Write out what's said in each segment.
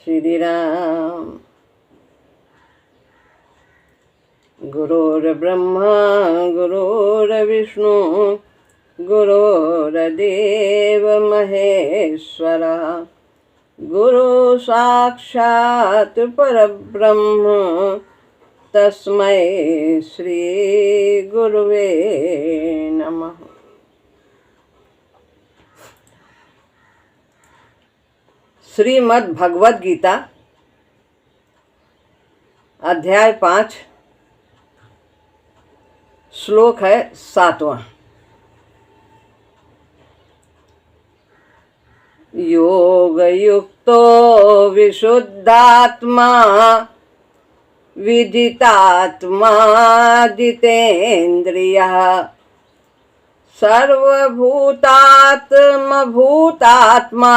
श्री राम। गुरुर्ब्रह्मा गुरुर्विष्णु गुरुर्देव महेश्वरा, गुरु साक्षात् परब्रह्म तस्मै श्री गुरुवे नमः। श्रीमद् भगवद गीता अध्याय 5 श्लोक है 7वां। योग युक्तो विशुद्धात्मा विदितात्मा जितेन्द्रियः, सर्वभूतात्मभूतात्मा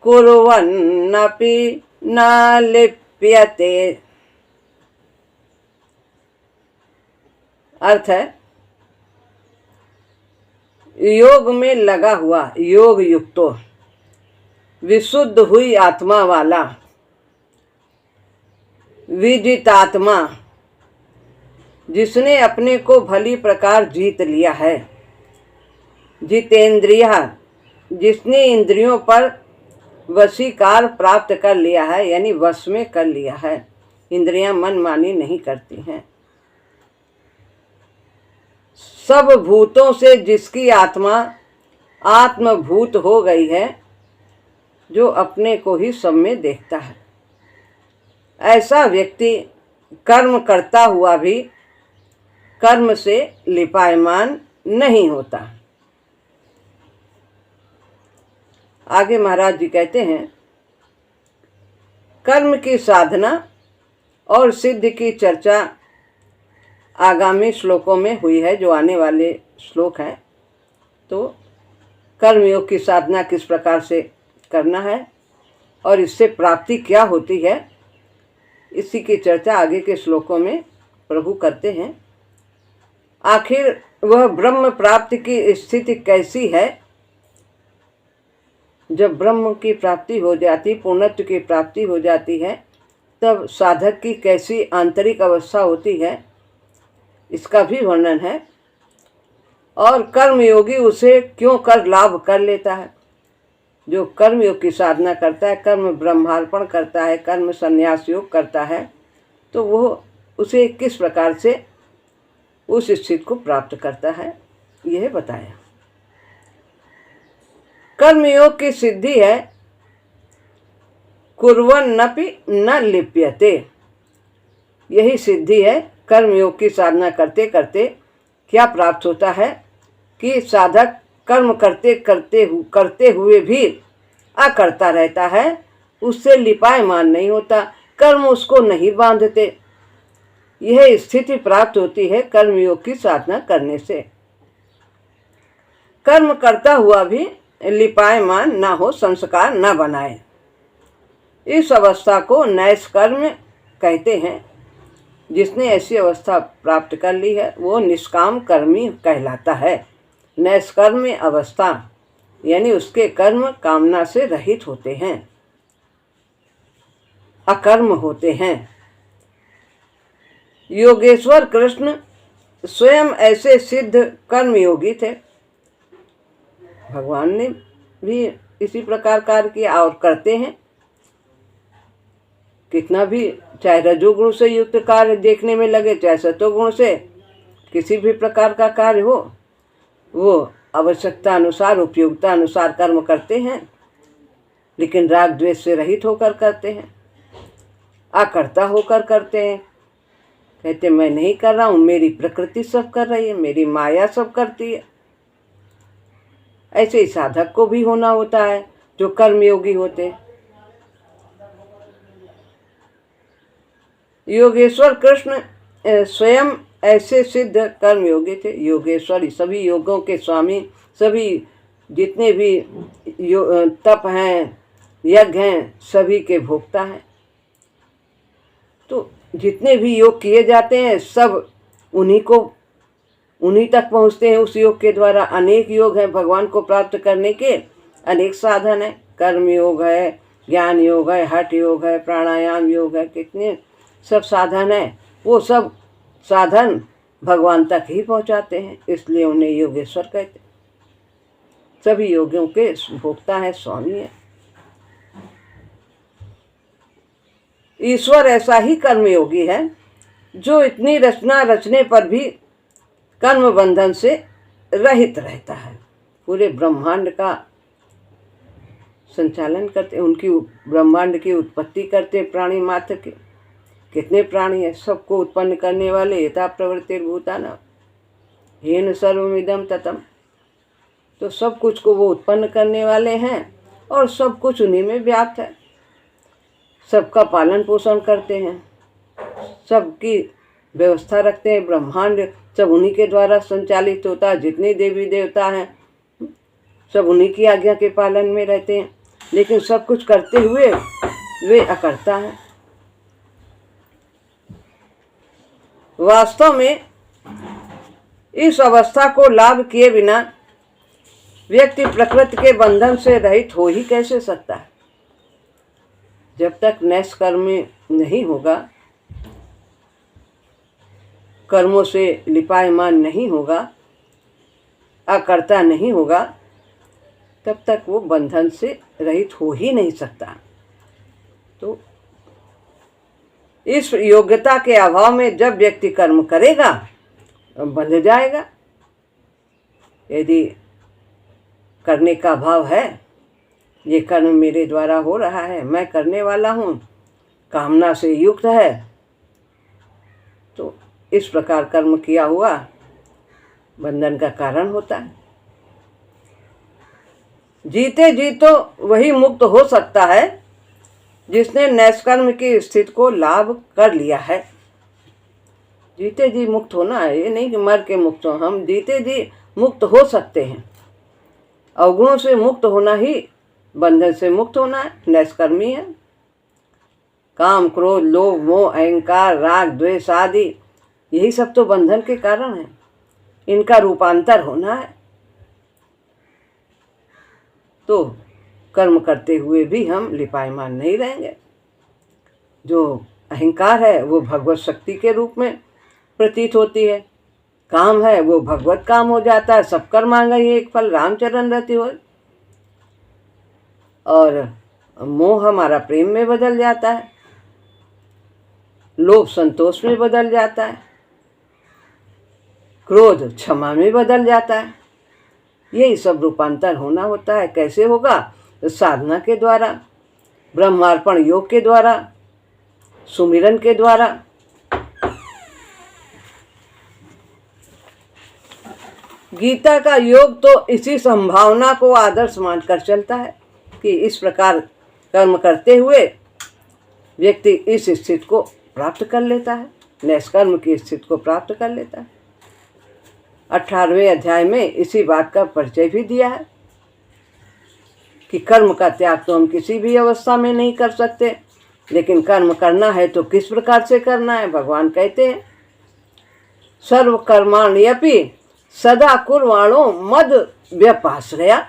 कुर्वन्नपि न लिप्यते। अर्थ है, योग में लगा हुआ, योग युक्तो, विशुद्ध हुई आत्मा वाला, विदितात्मा, जिसने अपने को भली प्रकार जीत लिया है, जितेंद्रिय, जिसने इंद्रियों पर वशीकार प्राप्त कर लिया है, यानी वश में कर लिया है। इंद्रियां मनमानी नहीं करती हैं। सब भूतों से जिसकी आत्मा आत्मभूत हो गई है, जो अपने को ही सब में देखता है, ऐसा व्यक्ति कर्म करता हुआ भी कर्म से लिपायमान नहीं होता। आगे महाराज जी कहते हैं, कर्म की साधना और सिद्ध की चर्चा आगामी श्लोकों में हुई है, जो आने वाले श्लोक हैं। तो कर्मयोग की साधना किस प्रकार से करना है और इससे प्राप्ति क्या होती है, इसी की चर्चा आगे के श्लोकों में प्रभु करते हैं। आखिर वह ब्रह्म प्राप्ति की स्थिति कैसी है? जब ब्रह्म की प्राप्ति हो जाती, पूर्णत्व की प्राप्ति हो जाती है, तब साधक की कैसी आंतरिक अवस्था होती है, इसका भी वर्णन है। और कर्मयोगी उसे क्यों कर लाभ कर लेता है। जो कर्मयोग की साधना करता है, कर्म ब्रह्मार्पण करता है, कर्म संन्यास योग करता है, तो वो उसे किस प्रकार से उस स्थिति को प्राप्त करता है, यह बताया। कर्मयोग की सिद्धि है कुर्वन्नपि न लिप्यते। यही सिद्धि है। कर्मयोग की साधना करते करते क्या प्राप्त होता है कि साधक कर्म करते हुए भी अकर्ता रहता है, उससे लिपायमान नहीं होता, कर्म उसको नहीं बांधते। यह स्थिति प्राप्त होती है कर्मयोग की साधना करने से। कर्म करता हुआ भी लिपायमान न हो, संस्कार न बनाए, इस अवस्था को नैष्कर्म कहते हैं। जिसने ऐसी अवस्था प्राप्त कर ली है, वो निष्काम कर्मी कहलाता है। नैष्कर्म अवस्था यानी उसके कर्म कामना से रहित होते हैं, अकर्म होते हैं। योगेश्वर कृष्ण स्वयं ऐसे सिद्ध कर्मयोगी थे। भगवान ने भी इसी प्रकार कार्य किया और करते हैं। कितना भी चाहे रजोगुण से युक्त कार्य देखने में लगे, चाहे सतोगुण से, किसी भी प्रकार का कार्य हो, वो आवश्यकता अनुसार, उपयोगिता अनुसार कर्म करते हैं, लेकिन राग द्वेष से रहित होकर करते हैं, अकर्ता होकर करते हैं। कहते मैं नहीं कर रहा हूँ, मेरी प्रकृति सब कर रही है, मेरी माया सब करती है। ऐसे ही साधक को भी होना होता है, जो कर्मयोगी होते हैं। योगेश्वर कृष्ण स्वयं ऐसे सिद्ध कर्मयोगी थे। योगेश्वर सभी योगों के स्वामी, सभी जितने भी तप हैं, यज्ञ हैं, सभी के भोक्ता हैं। तो जितने भी योग किए जाते हैं, सब उन्हीं तक पहुँचते हैं। उस योग के द्वारा अनेक योग हैं भगवान को प्राप्त करने के, अनेक साधन हैं। कर्म योग है, ज्ञान योग है, हठ योग है, प्राणायाम योग है, कितने सब साधन है। वो सब साधन भगवान तक ही पहुंचाते हैं, इसलिए उन्हें योगेश्वर कहते हैं। सभी योगियों के भोक्ता है, स्वामी है। ईश्वर ऐसा ही कर्मयोगी है जो इतनी रचना रचने पर भी कर्म बंधन से रहित रहता है। पूरे ब्रह्मांड का संचालन करते, उनकी ब्रह्मांड की उत्पत्ति करते, प्राणी मात्र के कितने प्राणी है, सबको उत्पन्न करने वाले यथा प्रवृत्तिर्भूतानां येन सर्वमिदं ततम्। तो सब कुछ को वो उत्पन्न करने वाले हैं और सब कुछ उन्हीं में व्याप्त है। सबका पालन पोषण करते हैं, सबकी व्यवस्था रखते हैं। ब्रह्मांड सब उन्हीं के द्वारा संचालित होता है। जितने देवी देवता हैं सब उन्हीं की आज्ञा के पालन में रहते हैं, लेकिन सब कुछ करते हुए वे अकर्ता हैं। वास्तव में इस अवस्था को लाभ किए बिना व्यक्ति प्रकृति के बंधन से रहित हो ही कैसे सकता है। जब तक नैष्कर्म नहीं होगा, कर्मों से लिपायमान नहीं होगा, अकर्ता नहीं होगा, तब तक वो बंधन से रहित हो ही नहीं सकता। तो इस योग्यता के अभाव में जब व्यक्ति कर्म करेगा बंध जाएगा। यदि करने का भाव है, ये कर्म मेरे द्वारा हो रहा है, मैं करने वाला हूँ, कामना से युक्त है, तो इस प्रकार कर्म किया हुआ बंधन का कारण होता है। जीते जी तो वही मुक्त हो सकता है जिसने नैष्कर्म की स्थिति को लाभ कर लिया है। जीते जी मुक्त होना है, ये नहीं कि मर के मुक्त हो। हम जीते जी मुक्त हो सकते हैं। अवगुणों से मुक्त होना ही बंधन से मुक्त होना है, नैष्कर्मी है। काम, क्रोध, लोभ, मोह, अहंकार, राग, द्वेष आदि यही सब तो बंधन के कारण है। इनका रूपांतर होना है। तो कर्म करते हुए भी हम लिपायमान नहीं रहेंगे। जो अहंकार है वो भगवत शक्ति के रूप में प्रतीत होती है। काम है वो भगवत काम हो जाता है। सब कर मांगा ये एक फल, रामचरण रति हो। और मोह हमारा प्रेम में बदल जाता है, लोभ संतोष में बदल जाता है, क्रोध क्षमा में बदल जाता है। यही सब रूपांतर होना होता है। कैसे होगा? साधना के द्वारा, ब्रह्मार्पण योग के द्वारा, सुमिरन के द्वारा। गीता का योग तो इसी संभावना को आदर्श मानकर चलता है कि इस प्रकार कर्म करते हुए व्यक्ति इस स्थिति को प्राप्त कर लेता है, नैष्कर्म की स्थिति को प्राप्त कर लेता है। 18वें अध्याय में इसी बात का परिचय भी दिया है कि कर्म का त्याग तो हम किसी भी अवस्था में नहीं कर सकते, लेकिन कर्म करना है तो किस प्रकार से करना है। भगवान कहते हैं सर्व कर्माण्यपि सदा कुर्वाणो मद व्यपाश्रया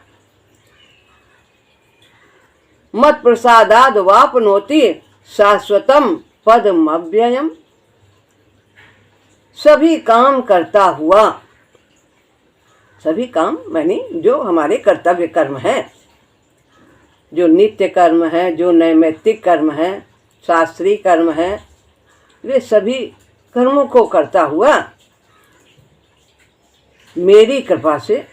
मत प्रसादाद वापनोति शाश्वतम पदमव्ययम्। सभी काम करता हुआ, सभी काम माने जो हमारे कर्तव्य कर्म हैं, जो नित्य कर्म है, जो नैमित्तिक कर्म है, शास्त्रीय कर्म है, वे सभी कर्मों को करता हुआ मेरी कृपा से।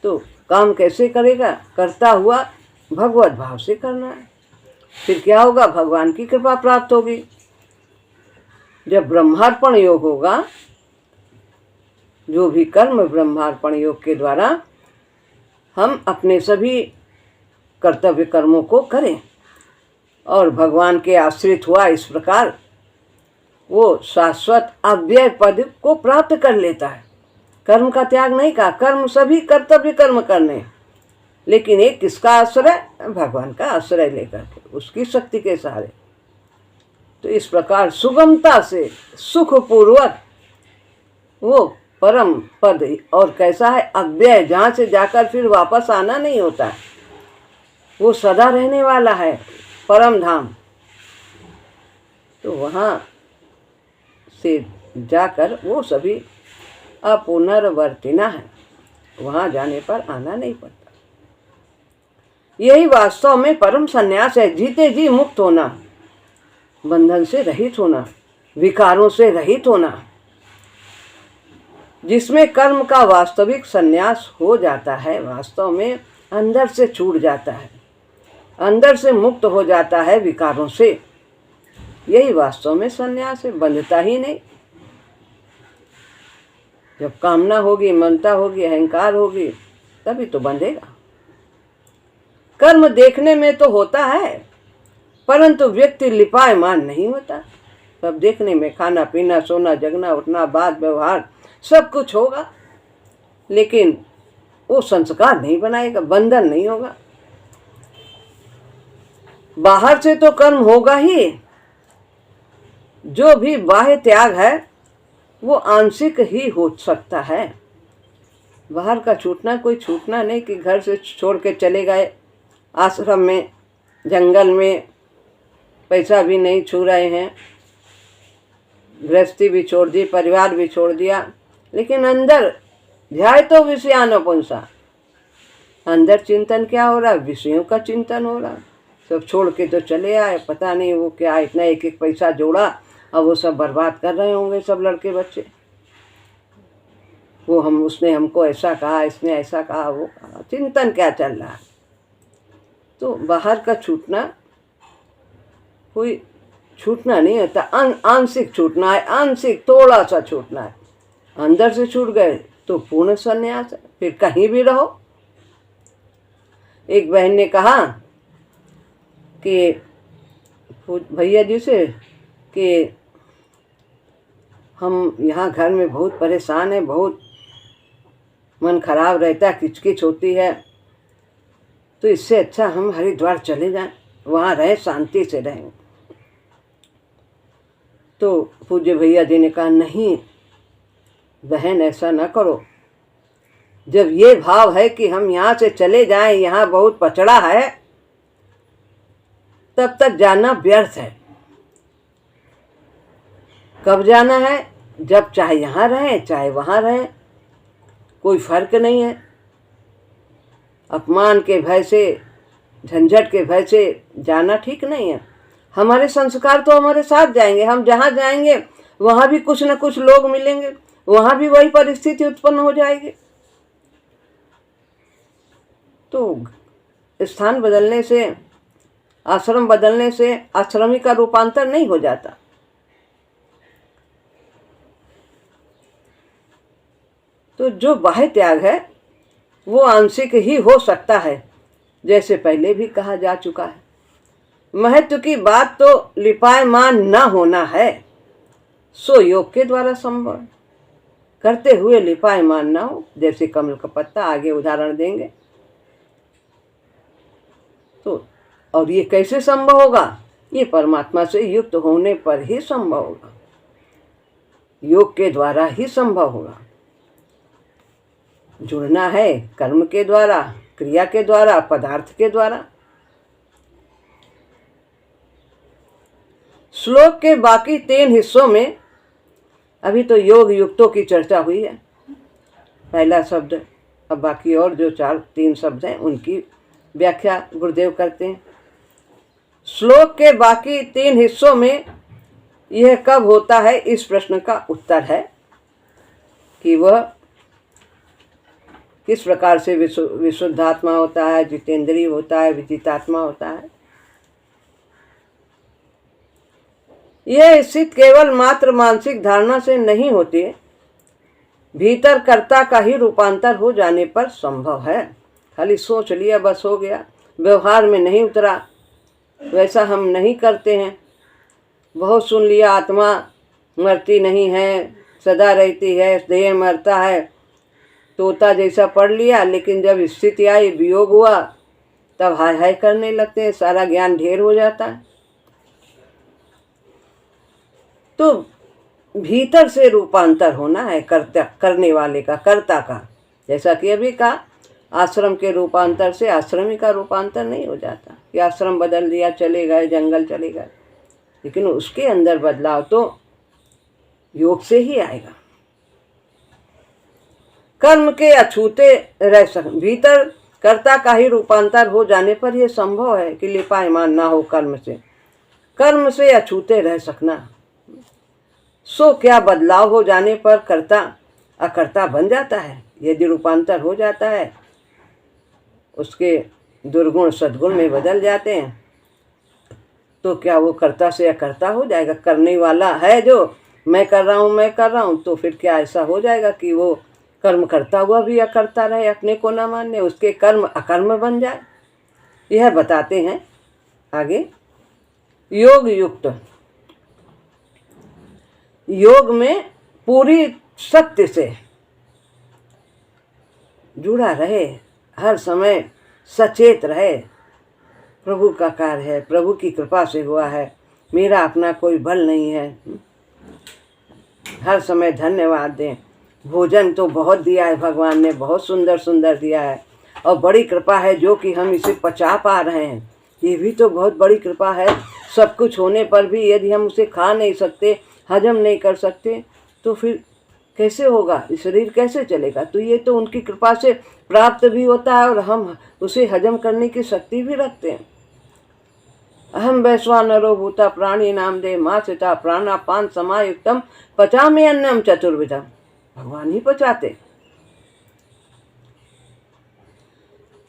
तो काम कैसे करेगा? करता हुआ भगवत भाव से करना है। फिर क्या होगा? भगवान की कृपा प्राप्त होगी। जब ब्रह्मार्पण योग होगा, जो भी कर्म ब्रह्मार्पण योग के द्वारा हम अपने सभी कर्तव्य कर्मों को करें और भगवान के आश्रित हुआ, इस प्रकार वो शाश्वत अव्यय पद को प्राप्त कर लेता है। कर्म का त्याग नहीं कहा, कर्म सभी कर्तव्य कर्म करने, लेकिन एक किसका आश्रय? भगवान का आश्रय लेकर के, उसकी शक्ति के सहारे। तो इस प्रकार सुगमता से सुखपूर्वक वो परम पद, और कैसा है? अव्यय, जहाँ से जाकर फिर वापस आना नहीं होता है। वो सदा रहने वाला है, परम धाम। तो वहाँ से जाकर वो सभी अपुनर्वर्तिना है, वहाँ जाने पर आना नहीं पड़ता। यही वास्तव में परम संन्यास है, जीते जी मुक्त होना, बंधन से रहित होना, विकारों से रहित होना, जिसमें कर्म का वास्तविक संन्यास हो जाता है। वास्तव में अंदर से छूट जाता है, अंदर से मुक्त हो जाता है विकारों से। यही वास्तव में संन्यास है, बंधता ही नहीं। जब कामना होगी, ममता होगी, अहंकार होगी, तभी तो बंधेगा। कर्म देखने में तो होता है, परंतु व्यक्ति लिपायमान नहीं होता। सब देखने में खाना पीना, सोना, जगना, उठना, बात व्यवहार सब कुछ होगा, लेकिन वो संस्कार नहीं बनाएगा, बंधन नहीं होगा। बाहर से तो कर्म होगा ही, जो भी बाह्य त्याग है वो आंशिक ही हो सकता है। बाहर का छूटना कोई छूटना नहीं कि घर से छोड़ के चले गए आश्रम में, जंगल में, पैसा भी नहीं छू रहे हैं, गृहस्थी भी छोड़ दी, परिवार भी छोड़ दिया, लेकिन अंदर ध्याय तो विषयानुपुंसा, अंदर चिंतन क्या हो रहा है? विषयों का चिंतन हो रहा। सब छोड़ के तो चले आए, पता नहीं वो क्या इतना एक एक पैसा जोड़ा, अब वो सब बर्बाद कर रहे होंगे सब लड़के बच्चे। वो उसने हमको ऐसा कहा, इसने ऐसा कहा, वो कहा, चिंतन क्या चल रहा है। तो बाहर का छूटना कोई छूटना नहीं होता, आंशिक छूटना है, आंशिक थोड़ा सा छूटना है। अंदर से छूट गए तो पूर्ण संन्यास है, फिर कहीं भी रहो। एक बहन ने कहा कि भैया जी से कि हम यहाँ घर में बहुत परेशान हैं, बहुत मन खराब रहता है, किचकिच होती है, तो इससे अच्छा हम हरिद्वार चले जाएं, वहाँ रहें, शांति से रहें। तो पूज्य भैया जी ने कहा, नहीं बहन, ऐसा न करो। जब ये भाव है कि हम यहाँ से चले जाएं, यहाँ बहुत पचड़ा है, तब तक जाना व्यर्थ है। कब जाना है? जब चाहे यहाँ रहें चाहे वहाँ रहें, कोई फर्क नहीं है। अपमान के भय से, झंझट के भय से जाना ठीक नहीं है। हमारे संस्कार तो हमारे साथ जाएंगे, हम जहाँ जाएंगे वहाँ भी कुछ न कुछ लोग मिलेंगे, वहाँ भी वही परिस्थिति उत्पन्न हो जाएगी। तो स्थान बदलने से, आश्रम बदलने से आश्रमी का रूपांतर नहीं हो जाता। तो जो बाह्य त्याग है वो आंशिक ही हो सकता है, जैसे पहले भी कहा जा चुका है। महत्व की बात तो लिपायमान न होना है, सो योग के द्वारा संभव। करते हुए लिपायमान ना हो, जैसे कमल का पत्ता, आगे उदाहरण देंगे। तो और ये कैसे संभव होगा? ये परमात्मा से युक्त होने पर ही संभव होगा, योग के द्वारा ही संभव होगा। जुड़ना है कर्म के द्वारा, क्रिया के द्वारा, पदार्थ के द्वारा। श्लोक के बाकी 3 हिस्सों में अभी तो योग युक्तों की चर्चा हुई है, पहला शब्द। अब बाकी और जो 3 शब्द हैं उनकी व्याख्या गुरुदेव करते हैं। श्लोक के बाकी 3 हिस्सों में यह कब होता है, इस प्रश्न का उत्तर है कि वह किस प्रकार से विशुद्धात्मा होता है, जितेंद्रिय होता है, विजितात्मा होता है। यह स्थिति केवल मात्र मानसिक धारणा से नहीं होती है, भीतर कर्ता का ही रूपांतर हो जाने पर संभव है। खाली सोच लिया बस हो गया, व्यवहार में नहीं उतरा, वैसा हम नहीं करते हैं। बहुत सुन लिया, आत्मा मरती नहीं है, सदा रहती है, देह मरता है, तोता जैसा पढ़ लिया, लेकिन जब स्थिति आई, वियोग हुआ, तब हाय हाय करने लगते हैं, सारा ज्ञान ढेर हो जाता है। तो भीतर से रूपांतर होना है, करने वाले का, कर्ता का। जैसा कि अभी कहा, आश्रम के रूपांतर से आश्रमी का रूपांतर नहीं हो जाता कि आश्रम बदल दिया, चले गए, जंगल चले गए, लेकिन उसके अंदर बदलाव तो योग से ही आएगा। कर्म के अछूते रह सक, भीतर कर्ता का ही रूपांतर हो जाने पर यह संभव है कि लिपायमान ना हो कर्म से, कर्म से अछूते रह सकना। सो क्या बदलाव हो जाने पर कर्ता अकर्ता बन जाता है। यदि रूपांतर हो जाता है, उसके दुर्गुण सद्गुण में बदल जाते हैं, तो क्या वो कर्ता से अकर्ता हो जाएगा। करने वाला है जो मैं कर रहा हूँ, तो फिर क्या ऐसा हो जाएगा कि वो कर्म करता हुआ भी अकर्ता रहे, अपने को न माने, उसके कर्म अकर्म बन जाए। यह बताते हैं आगे। योग युक्त, योग में पूरी शक्ति से जुड़ा रहे, हर समय सचेत रहे। प्रभु का कार्य है, प्रभु की कृपा से हुआ है, मेरा अपना कोई बल नहीं है। हर समय धन्यवाद दें। भोजन तो बहुत दिया है भगवान ने, बहुत सुंदर सुंदर दिया है, और बड़ी कृपा है जो कि हम इसे पचा पा रहे हैं। ये भी तो बहुत बड़ी कृपा है। सब कुछ होने पर भी यदि हम उसे खा नहीं सकते, हजम नहीं कर सकते, तो फिर कैसे होगा, शरीर कैसे चलेगा। तो ये तो उनकी कृपा से प्राप्त भी होता है और हम उसे हजम करने की शक्ति भी रखते हैं। अहम वैश्वानरो भूता प्राणी नाम दे मासिता प्राणापान समायुक्तम पचामि अन्नम चतुर्विधम। भगवान ही पचाते।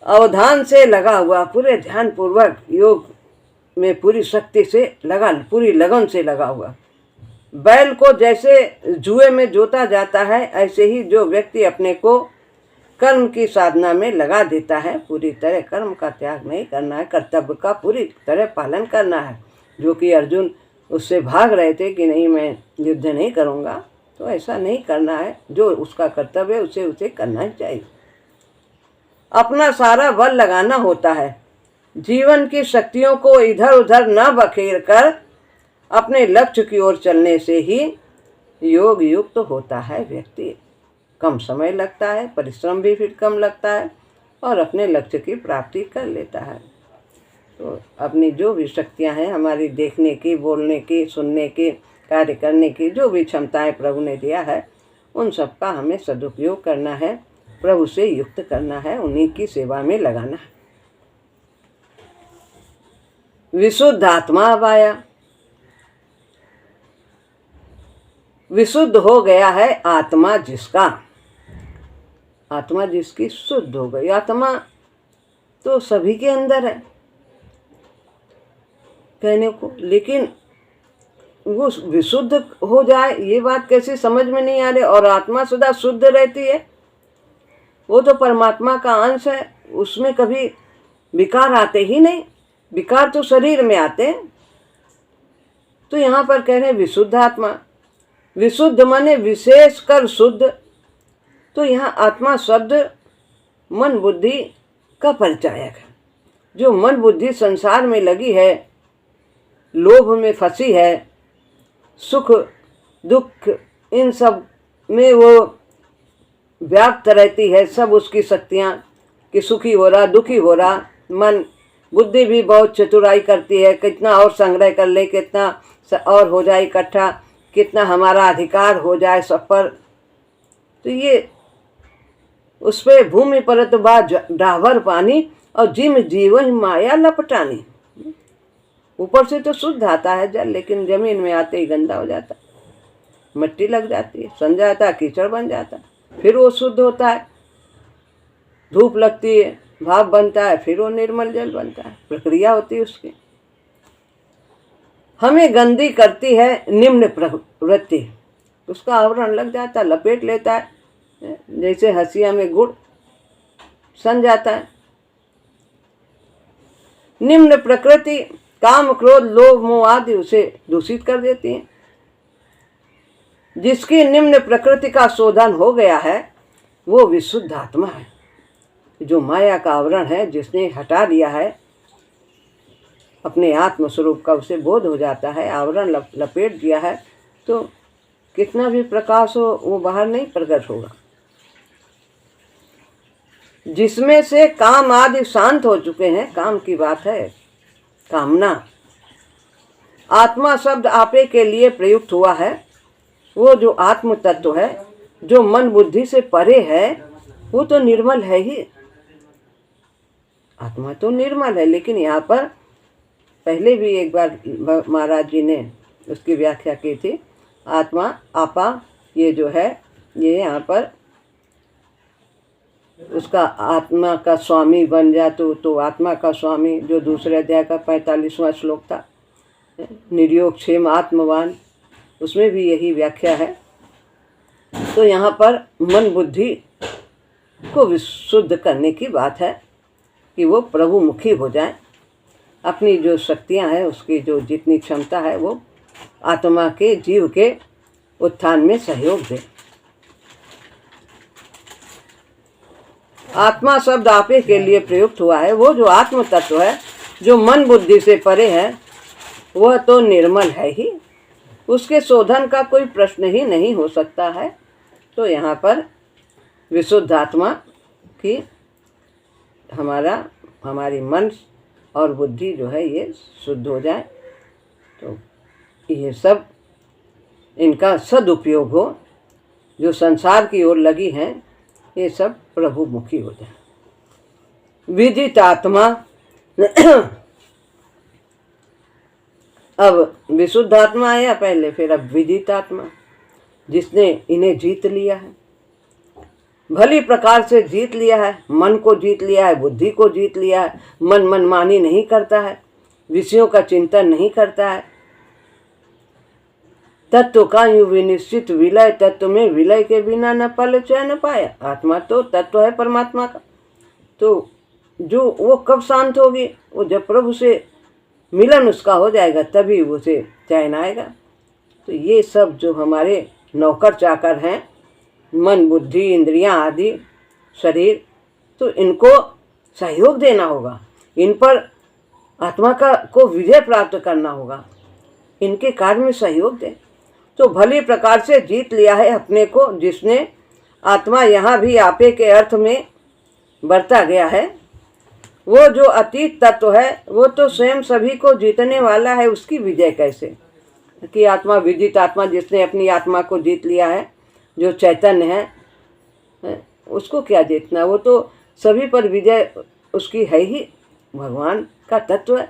अवधान से लगा हुआ, पूरे ध्यान पूर्वक योग में पूरी शक्ति से लगा, पूरी लगन से लगा हुआ। बैल को जैसे जुए में जोता जाता है, ऐसे ही जो व्यक्ति अपने को कर्म की साधना में लगा देता है, पूरी तरह कर्म का त्याग नहीं करना है, कर्तव्य का पूरी तरह पालन करना है। जो कि अर्जुन उससे भाग रहे थे कि नहीं मैं युद्ध नहीं करूँगा, तो ऐसा नहीं करना है। जो उसका कर्तव्य है उसे करना ही चाहिए। अपना सारा बल लगाना होता है। जीवन की शक्तियों को इधर उधर न बखेर कर अपने लक्ष्य की ओर चलने से ही योग युक्त होता है व्यक्ति। कम समय लगता है, परिश्रम भी फिर कम लगता है, और अपने लक्ष्य की प्राप्ति कर लेता है। तो अपनी जो भी शक्तियां हैं हमारी, देखने की, बोलने की, सुनने की, कार्य करने की, जो भी क्षमताएं प्रभु ने दिया है, उन सब का हमें सदुपयोग करना है, प्रभु से युक्त करना है, उन्हीं की सेवा में लगाना है। विशुद्ध आत्मा अब आया। विशुद्ध हो गया है आत्मा जिसका, आत्मा जिसकी शुद्ध हो गई। आत्मा तो सभी के अंदर है कहने को, लेकिन वो विशुद्ध हो जाए ये बात कैसे समझ में नहीं आ रही। और आत्मा सदा शुद्ध रहती है, वो तो परमात्मा का अंश है, उसमें कभी विकार आते ही नहीं। विकार तो शरीर में आते हैं। तो यहाँ पर कह रहे हैं विशुद्ध आत्मा। विशुद्ध माने विशेष कर शुद्ध। तो यहाँ आत्मा शब्द मन बुद्धि का परिचायक है। जो मन बुद्धि संसार में लगी है, लोभ में फंसी है, सुख दुख इन सब में वो व्याप्त रहती है, सब उसकी शक्तियाँ कि सुखी हो रहा, दुखी हो रहा। मन बुद्धि भी बहुत चतुराई करती है, कितना और संग्रह कर ले, कितना और हो जाए इकट्ठा, कितना हमारा अधिकार हो जाए सब पर। तो ये उस पर भूमि परत बाज डावर पानी और जिम जीवन माया लपटानी। ऊपर से तो शुद्ध आता है जल, लेकिन जमीन में आते ही गंदा हो जाता, मिट्टी लग जाती है, सन जाता, कीचड़ बन जाता, फिर वो शुद्ध होता है। धूप लगती है, भाप बनता है, फिर वो निर्मल जल बनता है। प्रक्रिया होती है उसकी। हमें गंदी करती है निम्न प्रवृत्ति, उसका आवरण लग जाता है, लपेट लेता है, जैसे हसिया में गुड़ सन जाता है। निम्न प्रकृति काम क्रोध लोभ मोह आदि उसे दूषित कर देती हैं। जिसकी निम्न प्रकृति का शोधन हो गया है वो विशुद्ध आत्मा है। जो माया का आवरण है, जिसने हटा दिया है, अपने आत्म स्वरूप का उसे बोध हो जाता है, आवरण लपेट दिया है, तो कितना भी प्रकाश हो वो बाहर नहीं प्रकट होगा। जिसमें से काम आदि शांत हो चुके हैं। काम की बात है, कामना। आत्मा शब्द आपे के लिए प्रयुक्त हुआ है। वो जो आत्म तत्व है, जो मन बुद्धि से परे है, वो तो निर्मल है ही। आत्मा तो निर्मल है, लेकिन यहाँ पर पहले भी एक बार महाराज जी ने उसकी व्याख्या की थी। आत्मा आपा, ये जो है, ये यहाँ पर उसका आत्मा का स्वामी बन जा तो आत्मा का स्वामी, जो दूसरे अध्याय का 45वां श्लोक था, निर्योग क्षेम आत्मवान, उसमें भी यही व्याख्या है। तो यहाँ पर मन बुद्धि को विशुद्ध करने की बात है कि वो प्रभुमुखी हो जाए। अपनी जो शक्तियाँ हैं, उसकी जो जितनी क्षमता है, वो आत्मा के, जीव के उत्थान में सहयोग दे। आत्मा शब्द आपे के लिए प्रयुक्त हुआ है। वो जो आत्म तत्व है, जो मन बुद्धि से परे है, वह तो निर्मल है ही। उसके शोधन का कोई प्रश्न ही नहीं हो सकता है। तो यहाँ पर विशुद्ध आत्मा की हमारी मन और बुद्धि जो है ये शुद्ध हो जाए, तो ये सब इनका सदुपयोग हो। जो संसार की ओर लगी हैं, ये सब प्रभुमुखी हो जाए। विदित आत्मा अब विशुद्ध आत्मा आया पहले, फिर अब विदित आत्मा, जिसने इन्हें जीत लिया है, भली प्रकार से जीत लिया है। मन को जीत लिया है, बुद्धि को जीत लिया है। मन मनमानी नहीं करता है, विषयों का चिंतन नहीं करता है। तत्व का यूं विनिश्चित विलय, तत्व में विलय के बिना न पल चैन पाया। आत्मा तो तत्व है परमात्मा का, तो जो वो कब शांत होगी? वो जब प्रभु से मिलन उसका हो जाएगा, तभी उसे चैन आएगा। तो ये सब जो हमारे नौकर चाकर हैं, मन बुद्धि इंद्रियां आदि शरीर, तो इनको सहयोग देना होगा। इन पर आत्मा को विजय प्राप्त करना होगा। इनके कार्य में सहयोग दें। तो भली प्रकार से जीत लिया है अपने को, जिसने आत्मा यहाँ भी आपे के अर्थ में बरता गया है। वो जो अतीत तत्व है, वो तो स्वयं सभी को जीतने वाला है। उसकी विजय कैसे कि आत्मा, विदित आत्मा, जिसने अपनी आत्मा को जीत लिया है, जो चैतन्य है, उसको क्या जीतना? वो तो सभी पर विजय उसकी है ही। भगवान का तत्व है।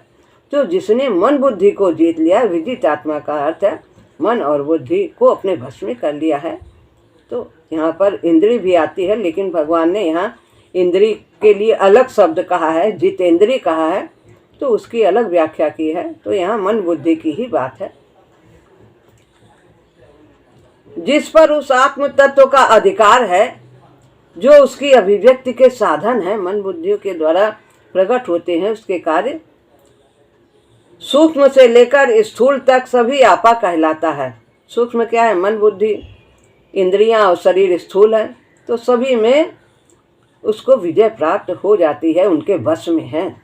तो जिसने मन बुद्धि को जीत लिया, विदित आत्मा का अर्थ है मन और बुद्धि को अपने वश में कर लिया है। तो यहाँ पर इंद्री भी आती है, लेकिन भगवान ने यहाँ इंद्री के लिए अलग शब्द कहा है, जितेंद्री कहा है, तो उसकी अलग व्याख्या की है। तो यहाँ मन बुद्धि की ही बात है। जिस पर उस आत्म तत्व का अधिकार है, जो उसकी अभिव्यक्ति के साधन है, मन बुद्धियों के द्वारा प्रकट होते हैं उसके कार्य, सूक्ष्म से लेकर स्थूल तक सभी आपा कहलाता है। सूक्ष्म क्या है? मन बुद्धि इंद्रियां और शरीर स्थूल है। तो सभी में उसको विजय प्राप्त हो जाती है, उनके वश में है,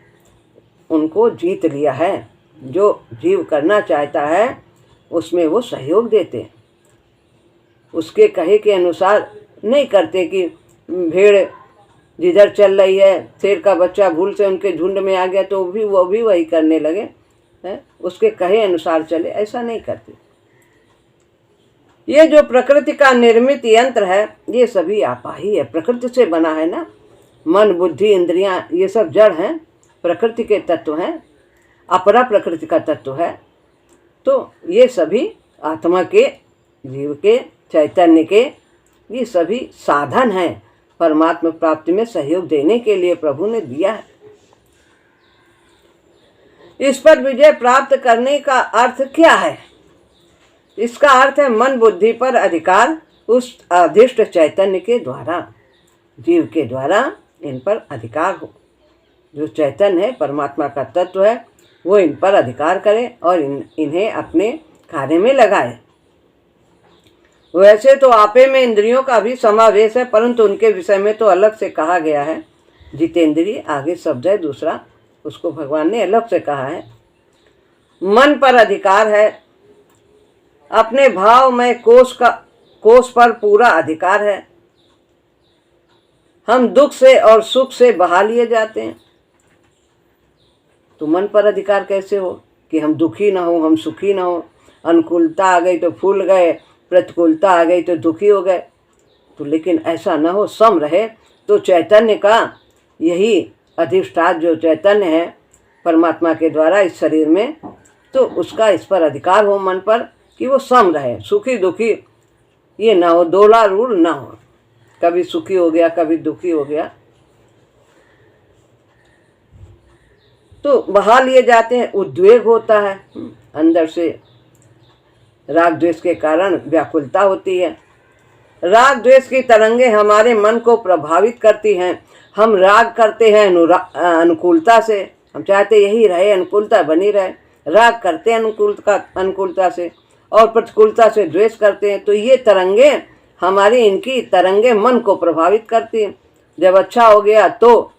उनको जीत लिया है। जो जीव करना चाहता है उसमें वो सहयोग देते हैं। उसके कहे के अनुसार नहीं करते कि भेड़ जिधर चल रही है, शेर का बच्चा भूल से उनके झुंड में आ गया तो वो भी वही करने लगे, है? उसके कहे अनुसार चले, ऐसा नहीं करते। ये जो प्रकृति का निर्मित यंत्र है, ये सभी आपा ही है, प्रकृति से बना है ना। मन बुद्धि इंद्रियां ये सब जड़ हैं, प्रकृति के तत्व हैं, अपरा प्रकृति का तत्व है। तो ये सभी आत्मा के, जीव के, चैतन्य के, ये सभी साधन हैं परमात्मा प्राप्ति में सहयोग देने के लिए प्रभु ने दिया है। इस पर विजय प्राप्त करने का अर्थ क्या है? इसका अर्थ है मन बुद्धि पर अधिकार उस अधिष्ट चैतन्य के द्वारा, जीव के द्वारा इन पर अधिकार हो। जो चैतन्य है, परमात्मा का तत्व है, वो इन पर अधिकार करे और इन्हें अपने कार्य में लगाए। वैसे तो आपे में इंद्रियों का भी समावेश है, परंतु उनके विषय में तो अलग से कहा गया है। जितेंद्रिय आगे शब्द है दूसरा, उसको भगवान ने अलग से कहा है। मन पर अधिकार है, अपने भाव में कोष पर पूरा अधिकार है। हम दुख से और सुख से बहा लिए जाते हैं। तो मन पर अधिकार कैसे हो कि हम दुखी ना हो, हम सुखी ना हो। अनुकूलता आ गई तो फूल गए, प्रतिकूलता आ गई तो दुखी हो गए। तो लेकिन ऐसा ना हो, सम रहे। तो चैतन्य का यही अधिष्ठान जो चैतन्य है परमात्मा के द्वारा इस शरीर में, तो उसका इस पर अधिकार हो मन पर कि वो सम रहे, सुखी दुखी ये ना हो, दोला रूल ना हो, कभी सुखी हो गया कभी दुखी हो गया। तो बहा लिए जाते हैं। उद्वेग होता है अंदर से, राग द्वेष के कारण व्याकुलता होती है। राग द्वेष की तरंगे हमारे मन को प्रभावित करती हैं। हम राग करते हैं अनुकूलता से, हम चाहते यही रहे, अनुकूलता बनी रहे। राग करते हैं अनुकूलता से, और प्रतिकूलता से द्वेष करते हैं। तो ये तरंगे हमारी, इनकी तरंगे मन को प्रभावित करती हैं। जब अच्छा हो गया तो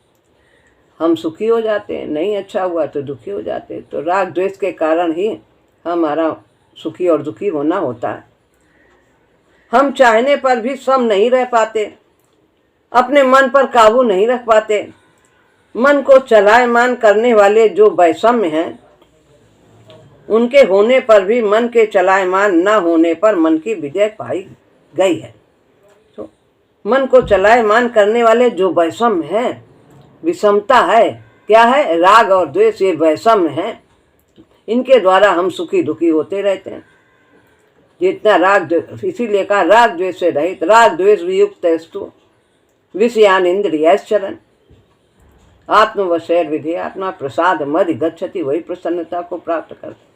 हम सुखी हो जाते हैं, नहीं अच्छा हुआ तो दुखी हो जाते हैं। तो राग द्वेष के कारण ही हमारा सुखी और दुखी होना होता है। हम चाहने पर भी सम नहीं रह पाते, अपने मन पर काबू नहीं रख पाते। मन को चलायमान करने वाले जो वैषम्य हैं, उनके होने पर भी मन के चलायमान न होने पर मन की विजय पाई गई है। तो मन को चलायमान करने वाले जो वैषम्य है, विषमता है, क्या है? राग और द्वेष, ये वैषम्य है। इनके द्वारा हम सुखी दुखी होते रहते हैं। जितना राग, इसीलिए कहा राग द्वेष से रहित, राग द्वेष वियुक्तस्तु विषयान इंद्रियश्चरन् आत्मवशैर विधि आत्मा प्रसाद मदि गच्छति, वही प्रसन्नता को प्राप्त करते।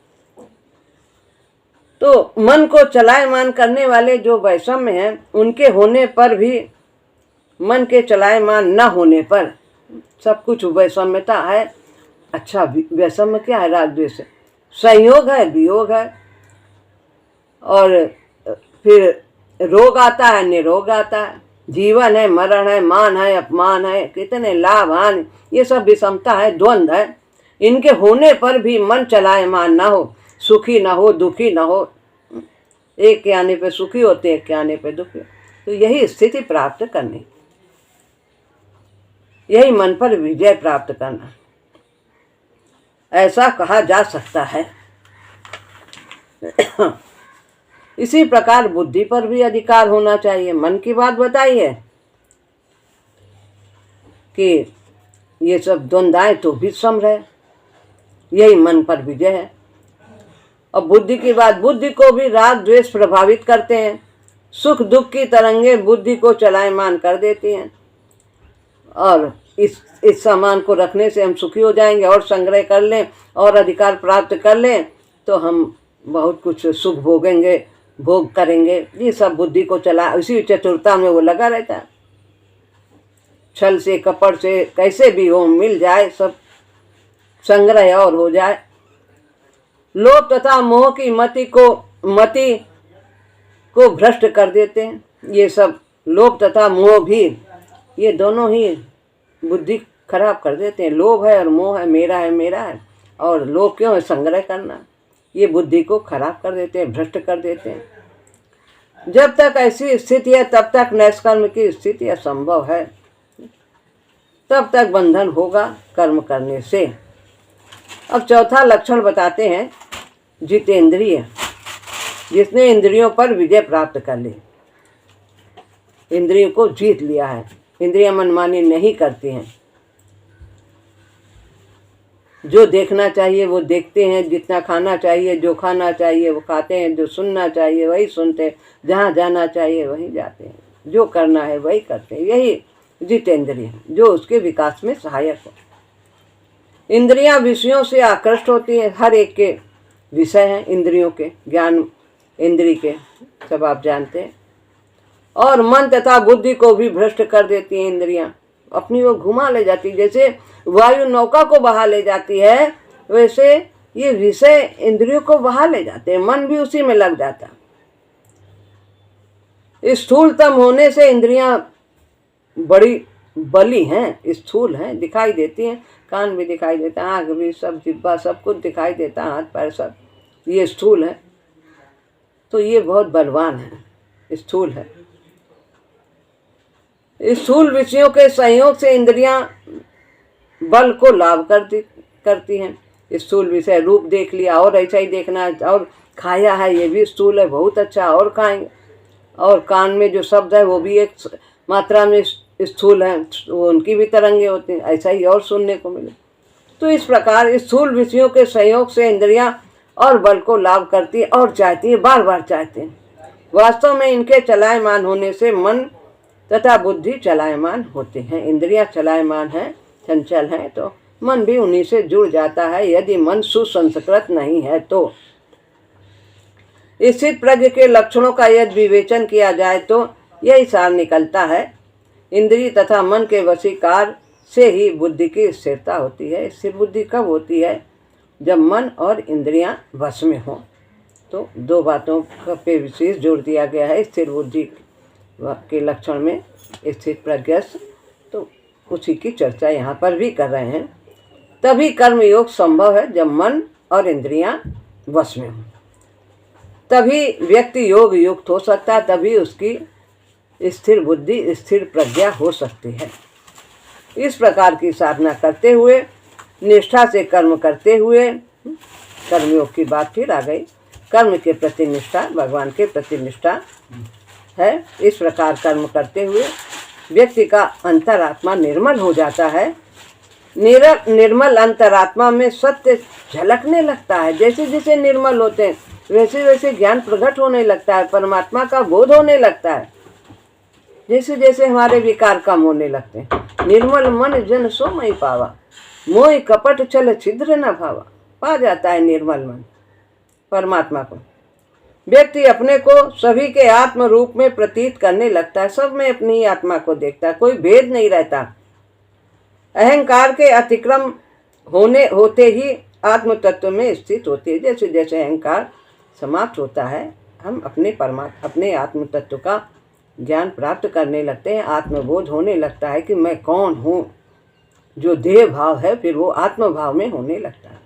तो मन को चलायमान करने वाले जो वैषम्य हैं, उनके होने पर भी, मन के चलायमान न होने पर, सब कुछ वैषम्यता है। अच्छा, वैषम्य क्या है? राग द्वेष है, संयोग है, वियोग है, और फिर रोग आता है, निरोग आता है, जीवन है, मरण है, मान है, अपमान है, कितने लाभ हानि, ये सब विषमता है, द्वंद्व है। इनके होने पर भी मन चलायमान ना हो, सुखी ना हो, दुखी ना हो। एक के आने पे सुखी होते, एक के आने पे दुखी। तो यही स्थिति प्राप्त करनी, यही मन पर विजय प्राप्त करना, ऐसा कहा जा सकता है। इसी प्रकार बुद्धि पर भी अधिकार होना चाहिए। मन की बात बताई है कि ये सब द्वंद्वाएं तो भी सम रहे, यही मन पर विजय है। और बुद्धि की बात, बुद्धि को भी राग द्वेष प्रभावित करते हैं। सुख दुख की तरंगे बुद्धि को चलायमान कर देती हैं, और इस सामान को रखने से हम सुखी हो जाएंगे, और संग्रह कर लें और अधिकार प्राप्त कर लें तो हम बहुत कुछ सुख भोगेंगे, भोग करेंगे। ये सब बुद्धि को चला, इसी चतुरता में वो लगा रहता है। छल से कपट से कैसे भी हो, मिल जाए, सब संग्रह और हो जाए। लोभ तथा मोह की मति को भ्रष्ट कर देते हैं। ये सब लोभ तथा मोह भी, ये दोनों ही बुद्धि खराब कर देते हैं। लोभ है और मोह है, मेरा है मेरा है। और लोभ क्यों है? संग्रह करना। ये बुद्धि को खराब कर देते हैं, भ्रष्ट कर देते हैं। जब तक ऐसी स्थिति है तब तक नैष्कर्म की स्थिति असंभव है, तब तक बंधन होगा कर्म करने से। अब चौथा लक्षण बताते हैं, जितेंद्रिय, जिसने इंद्रियों पर विजय प्राप्त कर ली, इंद्रियों को जीत लिया है। इंद्रियां मनमानी नहीं करती हैं, जो देखना चाहिए वो देखते हैं, जितना खाना चाहिए, जो खाना चाहिए वो खाते हैं, जो सुनना चाहिए वही सुनते हैं, जहाँ जाना चाहिए वहीं जाते हैं, जो करना है वही करते हैं। यही जितेंद्रिय, जो उसके विकास में सहायक हो। इंद्रियां विषयों से आकृष्ट होती हैं, हर एक के विषय हैं इंद्रियों के, ज्ञान इंद्रिय के, सब आप जानते हैं। और मन तथा बुद्धि को भी भ्रष्ट कर देती हैं इंद्रियां, अपनी वो घुमा ले जाती। जैसे वायु नौका को बहा ले जाती है, वैसे ये विषय इंद्रियों को बहा ले जाते हैं, मन भी उसी में लग जाता है। स्थूलतम होने से इंद्रियां बड़ी बली हैं, स्थूल हैं, दिखाई देती हैं, कान भी दिखाई देता है, आँख भी, सब जिब्बा सब कुछ दिखाई देता है, हाथ पैर सब, ये स्थूल है। तो ये बहुत बलवान है, स्थूल है। स्थूल विषयों के संयोग से इंद्रियां बल को लाभ करती हैं। स्थूल विषय रूप देख लिया और ऐसा ही देखना है, और खाया है ये भी स्थूल है, बहुत अच्छा और खाएंगे। और कान में जो शब्द है वो भी एक मात्रा में स्थूल है, वो उनकी भी तरंगे होती हैं, ऐसा ही और सुनने को मिले। तो इस प्रकार स्थूल विषयों के संयोग से इंद्रियां और बल को लाभ करती है और चाहती है, बार बार चाहते हैं। वास्तव में इनके चलायमान होने से मन तथा बुद्धि चलायमान होते हैं। इंद्रियां चलायमान हैं, चंचल हैं, तो मन भी उन्हीं से जुड़ जाता है। यदि मन सुसंस्कृत नहीं है तो स्थित प्रज्ञ के लक्षणों का यदि विवेचन किया जाए तो यही सार निकलता है। इंद्रिय तथा मन के वशीकार से ही बुद्धि की स्थिरता होती है। स्थिर बुद्धि कब होती है? जब मन और इंद्रियां वश में हों। तो दो बातों पे विशेष जोर दिया गया है स्थिर बुद्धि के लक्षण में, स्थित प्रज्ञ, तो उसी की चर्चा यहाँ पर भी कर रहे हैं। तभी कर्म योग संभव है जब मन और इंद्रियां वश में हों, तभी व्यक्ति योग युक्त हो सकता है, तभी उसकी स्थिर बुद्धि स्थिर प्रज्ञा हो सकती है। इस प्रकार की साधना करते हुए, निष्ठा से कर्म करते हुए, कर्मयोग की बात फिर आ गई, कर्म के प्रति निष्ठा, भगवान के प्रति निष्ठा है। इस प्रकार कर्म करते हुए व्यक्ति का अंतरात्मा निर्मल हो जाता है। निर्मल अंतरात्मा में सत्य झलकने लगता है। जैसे जैसे निर्मल होते हैं वैसे वैसे ज्ञान प्रकट होने लगता है, परमात्मा का बोध होने लगता है। जैसे जैसे हमारे विकार कम होने लगते हैं। निर्मल मन जन सो मई पावा, मोह कपट छल छिद्र न भावा। पा जाता है निर्मल मन परमात्मा को। व्यक्ति अपने को सभी के आत्म रूप में प्रतीत करने लगता है, सब में अपनी ही आत्मा को देखता है, कोई भेद नहीं रहता। अहंकार के अतिक्रम होते ही आत्म तत्व में स्थित होती है। जैसे जैसे अहंकार समाप्त होता है, हम अपने आत्म तत्व का ज्ञान प्राप्त करने लगते हैं। आत्मबोध होने लगता है कि मैं कौन हूँ। जो देह भाव है फिर वो आत्म भाव में होने लगता है।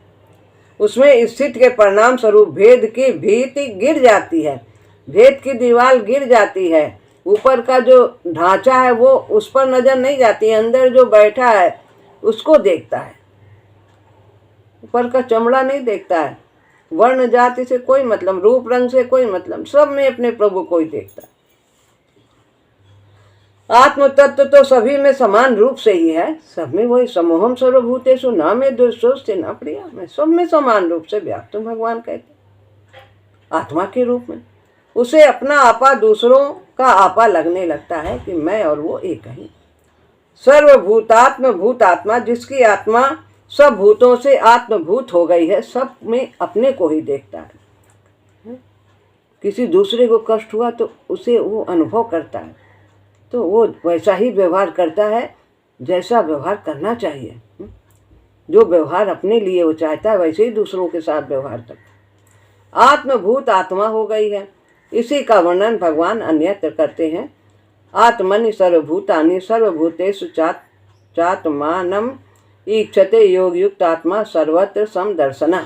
उसमें स्थित के परिणाम स्वरूप भेद की भीति गिर जाती है, भेद की दीवार गिर जाती है। ऊपर का जो ढांचा है वो उस पर नजर नहीं जाती, अंदर जो बैठा है उसको देखता है। ऊपर का चमड़ा नहीं देखता है, वर्ण जाति से कोई मतलब, रूप रंग से कोई मतलब, सब में अपने प्रभु को ही देखता है। आत्म तत्व तो सभी में समान रूप से ही है, सब में वही समोहम सर्वभूतेषु न मे दुष्टोस्ति न प्रिया। मैं सब में समान रूप से व्याप्त हूं, भगवान कहते आत्मा के रूप में। उसे अपना आपा दूसरों का आपा लगने लगता है कि मैं और वो एक ही। सर्वभूतात्म भूतात्मा, जिसकी आत्मा सब भूतों से आत्मभूत हो गई है, सब में अपने को ही देखता है। किसी दूसरे को कष्ट हुआ तो उसे वो अनुभव करता है, तो वो वैसा ही व्यवहार करता है जैसा व्यवहार करना चाहिए। जो व्यवहार अपने लिए वो चाहता है वैसे ही दूसरों के साथ व्यवहार करता है। आत्मभूत आत्मा हो गई है। इसी का वर्णन भगवान अन्यत्र करते हैं। आत्मनि सर्वभूतानि सर्वभूतेषु चात्मानं ईक्षते योग युक्त आत्मा सर्वत्र समदर्शना।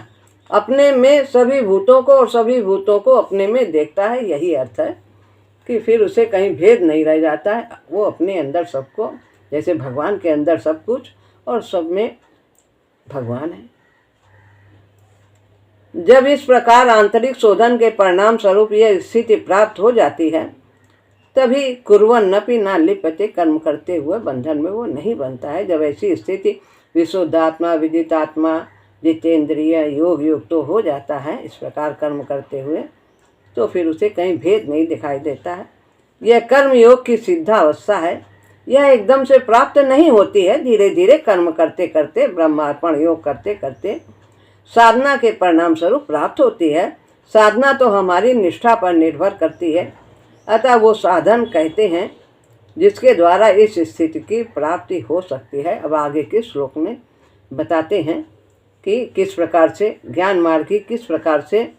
अपने में सभी भूतों को और सभी भूतों को अपने में देखता है। यही अर्थ है कि फिर उसे कहीं भेद नहीं रह जाता है। वो अपने अंदर सबको, जैसे भगवान के अंदर सब कुछ और सब में भगवान है। जब इस प्रकार आंतरिक शोधन के परिणाम स्वरूप यह स्थिति प्राप्त हो जाती है, तभी कुर्वन् नपि न लिप्यते, कर्म करते हुए बंधन में वो नहीं बनता है। जब ऐसी स्थिति विशुद्धात्मा, विदितात्मा, जितेंद्रिय, योग युक्त तो हो जाता है इस प्रकार कर्म करते हुए, तो फिर उसे कहीं भेद नहीं दिखाई देता है। यह कर्म योग की सिद्धावस्था है। यह एकदम से प्राप्त नहीं होती है, धीरे धीरे कर्म करते करते, ब्रह्मार्पण योग करते करते साधना के परिणाम स्वरूप प्राप्त होती है। साधना तो हमारी निष्ठा पर निर्भर करती है। अतः वो साधन कहते हैं जिसके द्वारा इस स्थिति की प्राप्ति हो सकती है। अब आगे के श्लोक में बताते हैं कि किस प्रकार से ज्ञान मार्ग की किस प्रकार से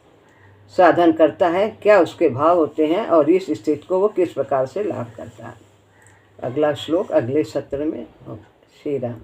साधन करता है, क्या उसके भाव होते हैं और इस स्थिति को वो किस प्रकार से लाभ करता है। अगला श्लोक अगले सत्र में। श्री राम।